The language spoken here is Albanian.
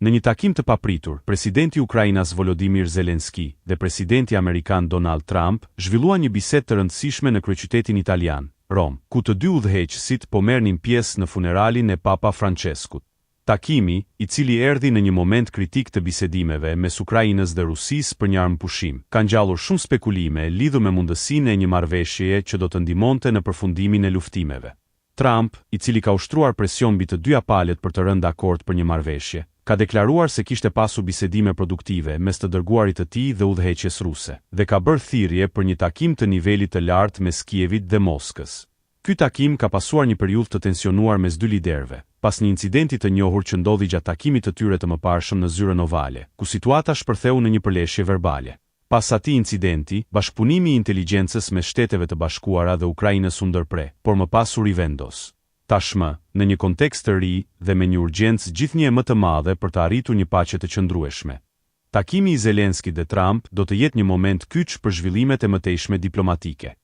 Në një takim të papritur, presidenti i Ukrainas Volodymyr Zelensky dhe presidenti amerikan Donald Trump zhvilluan një bisedë të rëndësishme në kryeqytetin italian, Rom, ku të dy udhëheqësit po merrnin pjesë në funeralin e Papa Franceskut. Takimi, i cili erdhi në një moment kritik të bisedimeve mes Ukrainës dhe Rusisë për një armëpushim, ka ngjallur shumë spekulime lidhur me mundësinë e një marrëveshjeje që do të ndihmonte në përfundimin e luftimeve. Trump, i cili ka ushtruar presion mbi të dyja palët për të rënë dakord për një marrëveshje, ka deklaruar se kishte pasur bisedime produktive mes të dërguarit të tij dhe udhëheqjes ruse, dhe ka bërë thirrje për një takim të nivelit të lartë mes Kievit dhe Moskës. Ky takim ka pasur një periudhë të tensionuar mes dy liderëve, pas një incidenti të njohur që ndodhi gjatë takimit të tyre të mëparshëm në zyrën ovale, ku situata shpërtheu në një përleshje verbale. Pas atij incidenti, bashkëpunimi i inteligjencës mes Shteteve të Bashkuara dhe Ukrainës u ndërpre, por më pas u rivendos. Tashmë, në një kontekst të ri dhe me një urgjencë gjithnjë më të madhe për të arritur një paqe të qëndrueshme. Takimi i Zelensky dhe Trump do të jetë një moment kyç për zhvillimet e mëtejshme diplomatike.